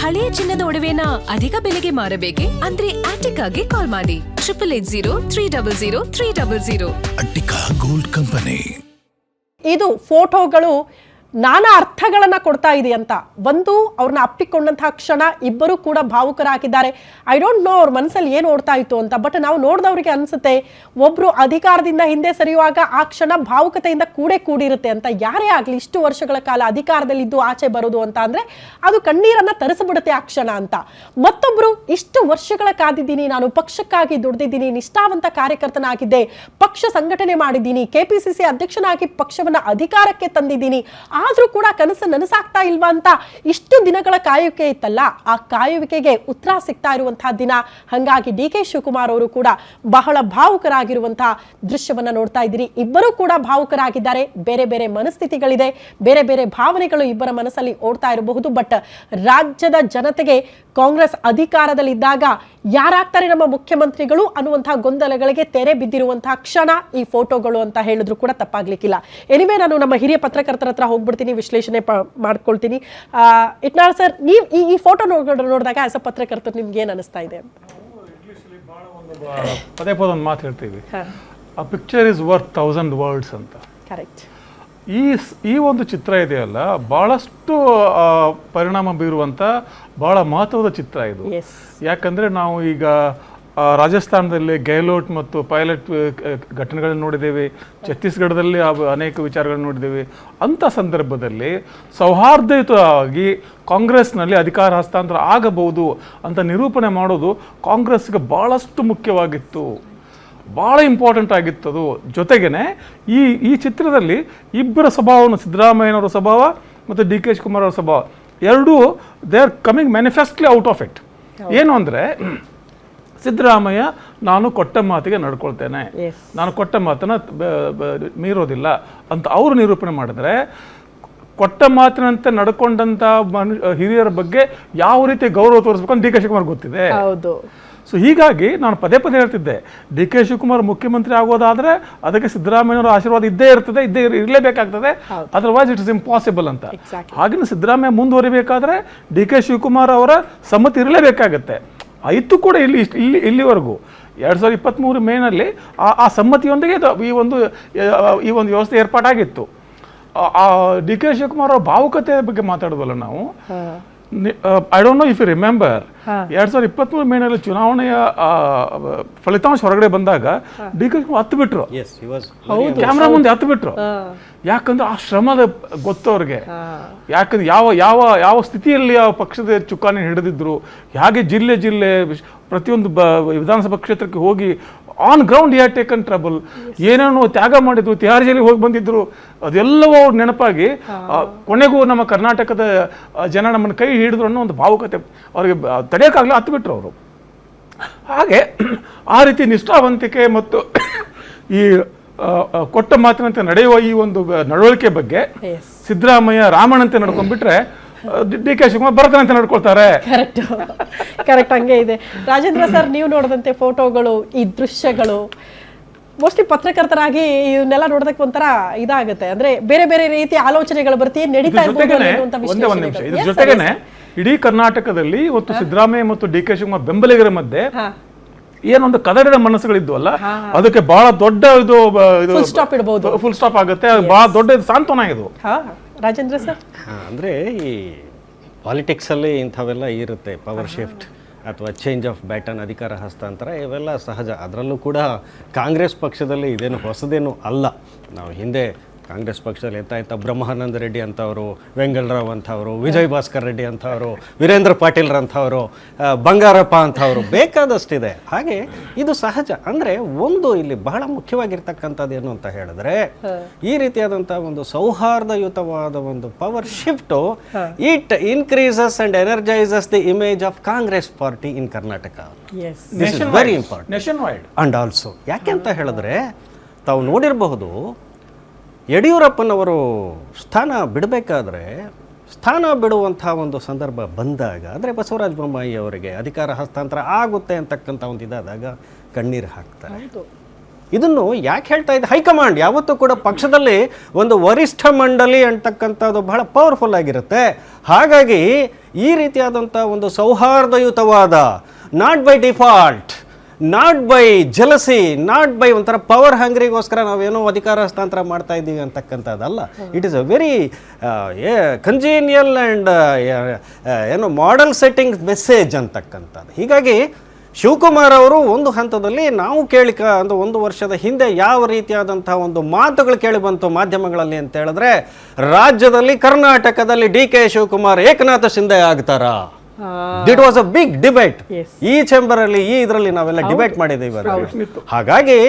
ಹಳೆಯ ಚಿನ್ನದ ಒಡವೆನ ಅಧಿಕ ಬೆಲೆಗೆ ಮಾರಬೇಕೆ? ಅಂದ್ರೆ ಆಟಿಕಾಗೆ ಕಾಲ್ ಮಾಡಿ 8880 ಅಟ್ಟಿಕಾ ಗೋಲ್ಡ್ ಕಂಪನಿ. ಇದು ಫೋಟೋಗಳು ನಾನಾ ಅರ್ಥಗಳನ್ನ ಕೊಡ್ತಾ ಇದೆ ಅಂತ. ಒಂದು ಅವ್ರನ್ನ ಅಪ್ಪಿಕೊಂಡಂತಹ ಕ್ಷಣ ಇಬ್ಬರು ಕೂಡ ಭಾವುಕರಾಗಿದ್ದಾರೆ. ಐ ಡೋಂಟ್ ನೋ ಅವ್ರ ಮನಸ್ಸಲ್ಲಿ ಏನು ಓಡ್ತಾ ಇತ್ತು ಅಂತ. ಬಟ್ ನಾವು ನೋಡಿದವ್ರಿಗೆ ಅನ್ಸುತ್ತೆ ಒಬ್ರು ಅಧಿಕಾರದಿಂದ ಹಿಂದೆ ಸರಿಯುವಾಗ ಆ ಕ್ಷಣ ಭಾವುಕತೆಯಿಂದ ಕೂಡಿರುತ್ತೆ ಅಂತ. ಯಾರೇ ಆಗ್ಲಿ ಇಷ್ಟು ವರ್ಷಗಳ ಕಾಲ ಅಧಿಕಾರದಲ್ಲಿದ್ದು ಆಚೆ ಬರೋದು ಅಂತ ಅಂದ್ರೆ ಅದು ಕಣ್ಣೀರನ್ನ ತರಿಸ್ಬಿಡುತ್ತೆ ಆ ಕ್ಷಣ ಅಂತ. ಮತ್ತೊಬ್ರು ಇಷ್ಟು ವರ್ಷಗಳ ಕಾದಿದ್ದೀನಿ, ನಾನು ಪಕ್ಷಕ್ಕಾಗಿ ದುಡ್ದಿದ್ದೀನಿ, ನಿಷ್ಠಾವಂತ ಕಾರ್ಯಕರ್ತನಾಗಿದ್ದೆ, ಪಕ್ಷ ಸಂಘಟನೆ ಮಾಡಿದ್ದೀನಿ, ಕೆಪಿಸಿಸಿ ಅಧ್ಯಕ್ಷನಾಗಿ ಪಕ್ಷವನ್ನ ಅಧಿಕಾರಕ್ಕೆ ತಂದಿದ್ದೀನಿ, ಆದ್ರೂ ಕೂಡ ಕನಸು ನನಸಾಗ್ತಾ ಇಲ್ವಾ ಅಂತ ಇಷ್ಟು ದಿನಗಳ ಕಾಯುವಿಕೆ ಇತ್ತಲ್ಲ, ಆ ಕಾಯುವಿಕೆಗೆ ಉತ್ತರ ಸಿಗ್ತಾ ಇರುವಂತಹ ದಿನ. ಹಂಗಾಗಿ ಡಿ ಕೆ ಶಿವಕುಮಾರ್ ಅವರು ಕೂಡ ಬಹಳ ಭಾವುಕರಾಗಿರುವಂತಹ ದೃಶ್ಯವನ್ನ ನೋಡ್ತಾ ಇದ್ದೀರಿ. ಇಬ್ಬರು ಕೂಡ ಭಾವುಕರಾಗಿದ್ದಾರೆ. ಬೇರೆ ಬೇರೆ ಮನಸ್ಥಿತಿಗಳಿದೆ, ಬೇರೆ ಬೇರೆ ಭಾವನೆಗಳು ಇಬ್ಬರ ಮನಸ್ಸಲ್ಲಿ ಓಡ್ತಾ ಇರಬಹುದು. ಬಟ್ ರಾಜ್ಯದ ಜನತೆಗೆ ಕಾಂಗ್ರೆಸ್ ಅಧಿಕಾರದಲ್ಲಿದ್ದಾಗ ಯಾರಾಗ್ತಾರೆ ನಮ್ಮ ಮುಖ್ಯಮಂತ್ರಿಗಳು ಅನ್ನುವಂತಹ ಗೊಂದಲಗಳಿಗೆ ತೆರೆ ಬಿದ್ದಿರುವಂತಹ ಕ್ಷಣ ಈ ಫೋಟೋಗಳು ಅಂತ ಹೇಳಿದ್ರು ಕೂಡ ತಪ್ಪಾಗ್ಲಿಕ್ಕಿಲ್ಲ. ಎನಿವೆ, ನಾನು ನಮ್ಮ ಹಿರಿಯ ಪತ್ರಕರ್ತರ ಹತ್ರ ಹೋಗ್ಬಿಡ್ತೀನಿ, ವಿಶ್ಲೇಷಣೆ ಮಾಡ್ಕೊಳ್ತೀನಿ. ಇಟ್ನಾಳ್ ಸರ್, ನೀವು ಈ ಫೋಟೋ ನೋಡಿದಾಗ ಆಸ್ ಅ ಪತ್ರಕರ್ತರು ನಿಮ್ಗೆ ಏನ್ ಅನಿಸ್ತಾ ಇದೆ ಅಂತ? ಪದೇ ಒಂದು ಮಾತು ಹೇಳ್ತೀವಿ, ಆ ಪಿಕ್ಚರ್ ಇಸ್ ವರ್ತ್ 1000 ವರ್ಡ್ಸ್ ಅಂತ. ಕರೆಕ್ಟ್. ಈ ಒಂದು ಚಿತ್ರ ಇದೆಯಲ್ಲ, ಬಹಳಷ್ಟು ಪರಿಣಾಮ ಬೀರುವಂತ ಬಹಳ ಮಹತ್ವದ ಚಿತ್ರ ಇದು. ಯಾಕಂದ್ರೆ ನಾವು ಈಗ ರಾಜಸ್ಥಾನದಲ್ಲಿ ಗೆಹ್ಲೋಟ್ ಮತ್ತು ಪೈಲಟ್ ಘಟನೆಗಳನ್ನು ನೋಡಿದ್ದೇವೆ, ಛತ್ತೀಸ್ಗಢದಲ್ಲಿ ಅನೇಕ ವಿಚಾರಗಳನ್ನು ನೋಡಿದ್ದೇವೆ. ಅಂಥ ಸಂದರ್ಭದಲ್ಲಿ ಸೌಹಾರ್ದಯುತವಾಗಿ ಕಾಂಗ್ರೆಸ್ನಲ್ಲಿ ಅಧಿಕಾರ ಹಸ್ತಾಂತರ ಆಗಬಹುದು ಅಂತ ನಿರೂಪಣೆ ಮಾಡೋದು ಕಾಂಗ್ರೆಸ್ಗೆ ಬಹಳಷ್ಟು ಮುಖ್ಯವಾಗಿತ್ತು, ಭಾಳ ಇಂಪಾರ್ಟೆಂಟ್ ಆಗಿತ್ತದು. ಜೊತೆಗೇನೆ ಈ ಚಿತ್ರದಲ್ಲಿ ಇಬ್ಬರ ಸ್ವಭಾವವನ್ನು, ಸಿದ್ದರಾಮಯ್ಯನವರ ಸ್ವಭಾವ ಮತ್ತು ಡಿ ಕೆ ಶಿವಕುಮಾರ್ ಅವರ ಸ್ವಭಾವ ಎರಡೂ they are coming manifestly out of it. ಏನು ಅಂದರೆ, ಸಿದ್ದರಾಮಯ್ಯ ನಾನು ಕೊಟ್ಟ ಮಾತಿಗೆ ನಡ್ಕೊಳ್ತೇನೆ, ನಾನು ಕೊಟ್ಟ ಮಾತನ್ನ ಮೀರೋದಿಲ್ಲ ಅಂತ ಅವರು ನಿರೂಪಣೆ ಮಾಡಿದ್ರೆ, ಕೊಟ್ಟ ಮಾತಿನಂತೆ ನಡ್ಕೊಂಡಂತ ಹಿರಿಯರ ಬಗ್ಗೆ ಯಾವ ರೀತಿ ಗೌರವ ತೋರಿಸ್ಬೇಕು ಅಂತ ಡಿ ಕೆ ಶಿವಕುಮಾರ್ ಗೊತ್ತಿದೆ. ಸೊ ಹೀಗಾಗಿ ನಾನು ಪದೇ ಹೇಳ್ತಿದ್ದೆ, ಡಿ ಕೆ ಶಿವಕುಮಾರ್ ಮುಖ್ಯಮಂತ್ರಿ ಆಗೋದಾದ್ರೆ ಅದಕ್ಕೆ ಸಿದ್ದರಾಮಯ್ಯನವರ ಆಶೀರ್ವಾದ ಇದ್ದೇ ಇರಲೇಬೇಕಾಗ್ತದೆ, ಅದರ್ವೈಸ್ ಇಟ್ ಇಸ್ ಇಂಪಾಸಿಬಲ್ ಅಂತ. ಹಾಗೆ ಸಿದ್ದರಾಮಯ್ಯ ಮುಂದುವರಿಬೇಕಾದ್ರೆ ಡಿ ಕೆ ಶಿವಕುಮಾರ್ ಅವರ ಸಮ್ಮತಿ ಇರಲೇಬೇಕಾಗತ್ತೆ. ಆಯಿತು ಕೂಡ ಇಲ್ಲಿವರೆಗೂ 2023 ಮೇನಲ್ಲಿ ಆ ಸಮ್ಮತಿಯೊಂದಿಗೆ ಈ ಒಂದು ವ್ಯವಸ್ಥೆ ಏರ್ಪಾಟಾಗಿತ್ತು. ಡಿ ಕೆ ಶಿವಕುಮಾರ್ ಅವರ ಭಾವುಕತೆಯ ಬಗ್ಗೆ ಮಾತಾಡೋದಲ್ಲ ನಾವು. I don't know if you remember, 2023 ಮೇನಲ್ಲಿ ಚುನಾವಣೆಯ ಫಲಿತಾಂಶ ಹೊರಗಡೆ ಬಂದಾಗ ಡಿ ಕೆ ಶಿವಕುಮಾರ್ ಹತ್ತು ಬಿಟ್ರು, ಕ್ಯಾಮ್ರಾ ಮುಂದೆ ಹತ್ತು ಬಿಟ್ರು. ಯಾಕಂದ್ರೆ ಆ ಶ್ರಮದ ಗೊತ್ತವ್ರಿಗೆ, ಯಾಕಂದ್ರೆ ಯಾವ ಸ್ಥಿತಿಯಲ್ಲಿ ಆ ಪಕ್ಷದ ಚುಕ್ಕಾಣಿ ಹಿಡಿದಿದ್ರು, ಹೇಗೆ ಜಿಲ್ಲೆ ಪ್ರತಿಯೊಂದು ವಿಧಾನಸಭಾ ಕ್ಷೇತ್ರಕ್ಕೆ ಹೋಗಿ on ground had taken trouble, ಏನೇನೋ ತ್ಯಾಗ ಮಾಡಿದ್ರು, ತಿಹಾರ್ ಜೈಲಿಗೆ ಹೋಗಿ ಬಂದಿದ್ರು, ಅದೆಲ್ಲವೂ ಅವ್ರು ನೆನಪಾಗಿ ಕೊನೆಗೂ ನಮ್ಮ ಕರ್ನಾಟಕದ ಜನ ನಮ್ಮನ್ನು ಕೈ ಹಿಡಿದ್ರು ಅನ್ನೋ ಒಂದು ಭಾವುಕತೆ ಅವ್ರಿಗೆ ತಡೆಯೋಕ್ಕಾಗಲಿ ಹತ್ತು ಬಿಟ್ರು ಅವರು. ಹಾಗೆ ಆ ರೀತಿ ನಿಷ್ಠಾವಂತಿಕೆ ಮತ್ತು ಈ ಕೊಟ್ಟ ಮಾತಿನಂತೆ ನಡೆಯುವ ಈ ಒಂದು ನಡವಳಿಕೆ ಬಗ್ಗೆ ಸಿದ್ದರಾಮಯ್ಯ ರಾಮಣ್ಣಂತೆ ನಡ್ಕೊಂಡ್ಬಿಟ್ರೆ ಡಿ ಕೆ ಶಿವಕುಮಾರ್ ಭರತನಂತೆ ನಡ್ಕೊಳ್ತಾರೆ. ಕರೆಕ್ಟ್ ಹಂಗೆ ಇದೆ. ರಾಜೇಂದ್ರ ಸರ್, ನೀವು ನೋಡಿದಂತೆ ಫೋಟೋಗಳು, ಈ ದೃಶ್ಯಗಳು ಮೋಸ್ಟ್ಲಿ ಪತ್ರಕರ್ತರಾಗಿ ಇವನ್ನೆಲ್ಲ ನೋಡೋದಕ್ಕೆ ಒಂಥರ ಇದಾಗುತ್ತೆ, ಅಂದ್ರೆ ಬೇರೆ ಬೇರೆ ರೀತಿಯ ಆಲೋಚನೆಗಳು ಬರ್ತೀವಿ ನಡೀತಾ ಇದ್ರ ಜೊತೆಗೇನೆ ಇಡೀ ಕರ್ನಾಟಕದಲ್ಲಿ ಇವತ್ತು ಸಿದ್ದರಾಮಯ್ಯ ಮತ್ತು ಡಿ ಕೆ ಶಿವಕುಮಾರ್ ಬೆಂಬಲಿಗರ ಮಧ್ಯೆ ಏನೊಂದು ಕದಡಿದ ಮನಸ್ಸುಗಳಿದ್ವಲ್ಲ, ಅದಕ್ಕೆ ಬಹಳ ದೊಡ್ಡ ಫುಲ್ ಸ್ಟಾಪ್ ಆಗುತ್ತೆ, ಬಹಳ ದೊಡ್ಡ ಸಾಂತ್ವನ ಇದು. ರಾಜೇಂದ್ರ ಸರ್, ಅಂದ್ರೆ ಈ ಪಾಲಿಟಿಕ್ಸ್ ಅಲ್ಲಿ ಇಂಥವೆಲ್ಲ ಇರುತ್ತೆ, ಪವರ್ ಶಿಫ್ಟ್ ಅಥವಾ ಚೇಂಜ್ ಆಫ್ ಬ್ಯಾಟನ್, ಅಧಿಕಾರ ಹಸ್ತಾಂತರ, ಇವೆಲ್ಲ ಸಹಜ. ಅದರಲ್ಲೂ ಕೂಡ ಕಾಂಗ್ರೆಸ್ ಪಕ್ಷದಲ್ಲಿ ಇದೇನು ಹೊಸದೇನು ಅಲ್ಲ. ನಾವು ಹಿಂದೆ ಕಾಂಗ್ರೆಸ್ ಪಕ್ಷದಲ್ಲಿ ಎಂತ ಬ್ರಹ್ಮಾನಂದ ರೆಡ್ಡಿ ಅಂತವರು, ವೆಂಗಳರಾವ್ ಅಂತವರು, ವಿಜಯ್ ಭಾಸ್ಕರ್ ರೆಡ್ಡಿ ಅಂತವರು, ವೀರೇಂದ್ರ ಪಾಟೀಲ್ರಂಥವರು, ಬಂಗಾರಪ್ಪ ಅಂತವರು, ಬೇಕಾದಷ್ಟಿದೆ. ಹಾಗೆ ಇದು ಸಹಜ. ಅಂದರೆ ಒಂದು ಇಲ್ಲಿ ಬಹಳ ಮುಖ್ಯವಾಗಿರ್ತಕ್ಕಂಥದ್ದು ಏನು ಅಂತ ಹೇಳಿದ್ರೆ, ಈ ರೀತಿಯಾದಂಥ ಒಂದು ಸೌಹಾರ್ದಯುತವಾದ ಒಂದು power shift it increases and energises the image of Congress party in Karnataka. This is very important. And also ಯಾಕೆ ಅಂತ ಹೇಳಿದ್ರೆ, ತಾವು ನೋಡಿರಬಹುದು, ಯಡಿಯೂರಪ್ಪನವರು ಸ್ಥಾನ ಬಿಡಬೇಕಾದ್ರೆ, ಸ್ಥಾನ ಬಿಡುವಂಥ ಒಂದು ಸಂದರ್ಭ ಬಂದಾಗ, ಅಂದರೆ ಬಸವರಾಜ ಬೊಮ್ಮಾಯಿ ಅವರಿಗೆ ಅಧಿಕಾರ ಹಸ್ತಾಂತರ ಆಗುತ್ತೆ ಅಂತಕ್ಕಂಥ ಒಂದು ಇದಾದಾಗ ಕಣ್ಣೀರು ಹಾಕ್ತಾರೆ. ಇದನ್ನು ಯಾಕೆ ಹೇಳ್ತಾ ಇದ್ದೆ, ಹೈಕಮಾಂಡ್ ಯಾವತ್ತೂ ಕೂಡ ಪಕ್ಷದಲ್ಲಿ ಒಂದು ವರಿಷ್ಠ ಮಂಡಳಿ ಅಂತಕ್ಕಂಥದ್ದು ಬಹಳ ಪವರ್ಫುಲ್ ಆಗಿರುತ್ತೆ. ಹಾಗಾಗಿ ಈ ರೀತಿಯಾದಂಥ ಒಂದು ಸೌಹಾರ್ದಯುತವಾದ, not by default, not by jealousy, not by ಒಂಥರ ಪವರ್ ಹಂಗ್ರಿಗೋಸ್ಕರ ನಾವೇನೋ ಅಧಿಕಾರ ಹಸ್ತಾಂತರ ಮಾಡ್ತಾ ಇದ್ದೀವಿ ಅಂತಕ್ಕಂಥದ್ದಲ್ಲ. It is a very congenial and ಏನೋ ಮಾಡೆಲ್ ಸೆಟ್ಟಿಂಗ್ ಮೆಸೇಜ್ ಅಂತಕ್ಕಂಥದ್ದು. ಹೀಗಾಗಿ ಶಿವಕುಮಾರ್ ಅವರು ಒಂದು ಹಂತದಲ್ಲಿ ನಾವು ಒಂದು ವರ್ಷದ ಹಿಂದೆ ಯಾವ ರೀತಿಯಾದಂತಹ ಒಂದು ಮಾತುಗಳು ಕೇಳಿ ಬಂತು ಮಾಧ್ಯಮಗಳಲ್ಲಿ ಅಂತ ಹೇಳಿದ್ರೆ, ರಾಜ್ಯದಲ್ಲಿ ಕರ್ನಾಟಕದಲ್ಲಿ ಡಿ ಕೆ ಶಿವಕುಮಾರ್ ಏಕನಾಥ ಶಿಂದೆ ಆಗ್ತಾರಾ? That was a big debate. ಈ ಚೇಂಬರ್ ಅಲ್ಲಿ, ಈ ಇದರಲ್ಲಿ ನಾವೆಲ್ಲ ಡಿಬೇಟ್ ಮಾಡಿದ್ದೀವಿ. ಹಾಗಾಗಿ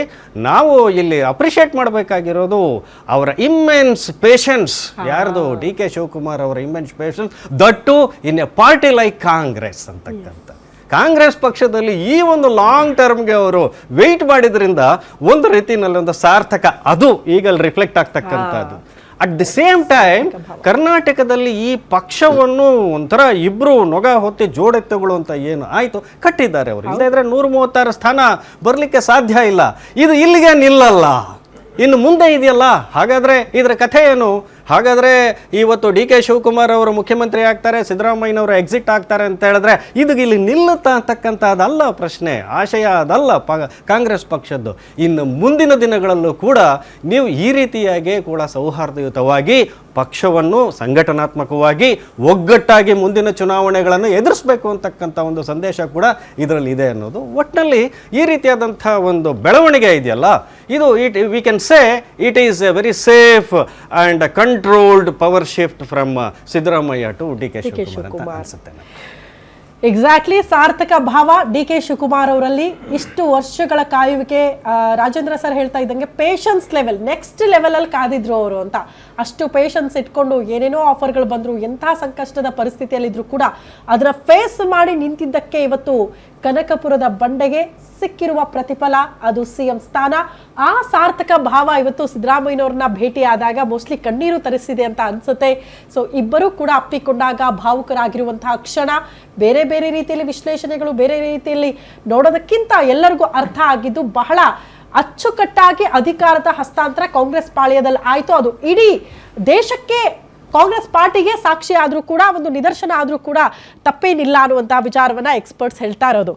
ನಾವು ಇಲ್ಲಿ ಅಪ್ರಿಷಿಯೇಟ್ ಮಾಡಬೇಕಾಗಿರೋದು ಅವರ ಇಮ್ಮೆನ್ಸ್ ಪೇಷನ್ಸ್. ಯಾರ್ದು? ಡಿ ಕೆ ಶಿವಕುಮಾರ್ ಅವರ immense patience, that too in a party like Congress ಅಂತಕ್ಕಂಥ. ಕಾಂಗ್ರೆಸ್ ಪಕ್ಷದಲ್ಲಿ ಈ ಒಂದು ಲಾಂಗ್ ಟರ್ಮ್ಗೆ ಅವರು ವೆಯ್ಟ್ ಮಾಡಿದ್ರಿಂದ ಒಂದು ರೀತಿಯಲ್ಲಿ ಒಂದು ಸಾರ್ಥಕ ಅದು ಈಗ ರಿಫ್ಲೆಕ್ಟ್ ಆಗ್ತಕ್ಕಂಥದ್ದು. ಅಟ್ ದಿ ಸೇಮ್ ಟೈಮ್ ಕರ್ನಾಟಕದಲ್ಲಿ ಈ ಪಕ್ಷವನ್ನು ಒಂಥರ ಇಬ್ರು ನೊಗ ಹೊತ್ತಿ ಜೋಡೆತ್ತುಗಳು ಅಂತ ಏನು ಆಯಿತು ಕಟ್ಟಿದ್ದಾರೆ ಅವರು. ಇಲ್ಲದಿದ್ರೆ 136 ಸ್ಥಾನ ಬರಲಿಕ್ಕೆ ಸಾಧ್ಯ ಇಲ್ಲ. ಇದು ಇಲ್ಲಿಗೆ ನಿಲ್ಲಲ್ಲ, ಇನ್ನು ಮುಂದೆ ಇದೆಯಲ್ಲ. ಹಾಗಾದರೆ ಇದರ ಕಥೆ ಏನು? ಹಾಗಾದರೆ ಇವತ್ತು ಡಿ ಕೆ ಶಿವಕುಮಾರ್ ಅವರು ಮುಖ್ಯಮಂತ್ರಿ ಆಗ್ತಾರೆ, ಸಿದ್ದರಾಮಯ್ಯನವರು ಎಕ್ಸಿಟ್ ಆಗ್ತಾರೆ ಅಂತ ಹೇಳಿದ್ರೆ ಇದು ಇಲ್ಲಿ ನಿಲ್ಲುತ್ತಾ ಅಂತಕ್ಕಂಥದ್ದಲ್ಲ ಪ್ರಶ್ನೆ, ಆಶಯ ಅದಲ್ಲ ಕಾಂಗ್ರೆಸ್ ಪಕ್ಷದ್ದು. ಇನ್ನು ಮುಂದಿನ ದಿನಗಳಲ್ಲೂ ಕೂಡ ನೀವು ಈ ರೀತಿಯಾಗಿ ಕೂಡ ಸೌಹಾರ್ದಯುತವಾಗಿ ಪಕ್ಷವನ್ನು ಸಂಘಟನಾತ್ಮಕವಾಗಿ ಒಗ್ಗಟ್ಟಾಗಿ ಮುಂದಿನ ಚುನಾವಣೆಗಳನ್ನು ಎದುರಿಸಬೇಕು ಅಂತಕ್ಕಂಥ ಒಂದು ಸಂದೇಶ ಕೂಡ ಇದರಲ್ಲಿ ಇದೆ ಅನ್ನೋದು. ಒಟ್ಟಿನಲ್ಲಿ ಈ ರೀತಿಯಾದಂಥ ಒಂದು ಬೆಳವಣಿಗೆ ಇದೆಯಲ್ಲ, ಇದು we can say it is a very safe and controlled power shift from Siddaramaiah to D K Shivakumar ಅಂತ ಅನಿಸುತ್ತೆ. ಎಕ್ಸಾಕ್ಟ್ಲಿ, ಸಾರ್ಥಕ ಭಾವ ಡಿ ಕೆ ಶಿವಕುಮಾರ್ ಅವರಲ್ಲಿ. ಇಷ್ಟು ವರ್ಷಗಳ ಕಾಯುವಿಕೆ, ರಾಜೇಂದ್ರ ಸರ್ ಹೇಳ್ತಾ ಇದ್ದಂಗೆ ಪೇಷನ್ಸ್ ಲೆವೆಲ್, ನೆಕ್ಸ್ಟ್ ಲೆವೆಲಲ್ಲಿ ಕಾದಿದ್ರು ಅವರು ಅಂತ. ಅಷ್ಟು ಪೇಷನ್ಸ್ ಇಟ್ಕೊಂಡು ಏನೇನೋ ಆಫರ್ಗಳು ಬಂದರು, ಎಂಥ ಸಂಕಷ್ಟದ ಪರಿಸ್ಥಿತಿಯಲ್ಲಿದ್ದರೂ ಕೂಡ ಅದರ ಫೇಸ್ ಮಾಡಿ ನಿಂತಿದ್ದಕ್ಕೆ ಇವತ್ತು ಕನಕಪುರದ ಬಂಡೆಗೆ ಸಿಕ್ಕಿರುವ ಪ್ರತಿಫಲ ಅದು CM ಸ್ಥಾನ. ಆ ಸಾರ್ಥಕ ಭಾವ ಇವತ್ತು ಸಿದ್ದರಾಮಯ್ಯನವ್ರನ್ನ ಭೇಟಿಯಾದಾಗ ಮೋಸ್ಟ್ಲಿ ಕಣ್ಣೀರು ತರಿಸಿದೆ ಅಂತ ಅನ್ಸುತ್ತೆ. ಸೊ ಇಬ್ಬರೂ ಕೂಡ ಅಪ್ಪಿಕೊಂಡಾಗ ಭಾವುಕರಾಗಿರುವಂತಹ ಕ್ಷಣ. ಬೇರೆ ಬೇರೆ ರೀತಿಯಲ್ಲಿ ವಿಶ್ಲೇಷಣೆಗಳು, ಬೇರೆ ರೀತಿಯಲ್ಲಿ ನೋಡೋದಕ್ಕಿಂತ ಎಲ್ಲರಿಗೂ ಅರ್ಥ ಆಗಿದ್ದು ಬಹಳ ಅಚ್ಚುಕಟ್ಟಾಗಿ ಅಧಿಕಾರದ ಹಸ್ತಾಂತರ ಕಾಂಗ್ರೆಸ್ ಪಾಳ್ಯದಲ್ಲಿ ಆಯಿತು. ಅದು ಇಡೀ ದೇಶಕ್ಕೆ, ಕಾಂಗ್ರೆಸ್ ಪಾರ್ಟಿಗೆ ಸಾಕ್ಷಿ ಆದರೂ ಕೂಡ, ಒಂದು ನಿದರ್ಶನ ಆದರೂ ಕೂಡ ತಪ್ಪೇನಿಲ್ಲ ಅನ್ನುವಂಥ ವಿಚಾರವನ್ನ ಎಕ್ಸ್ಪರ್ಟ್ಸ್ ಹೇಳ್ತಾ ಇರೋದು.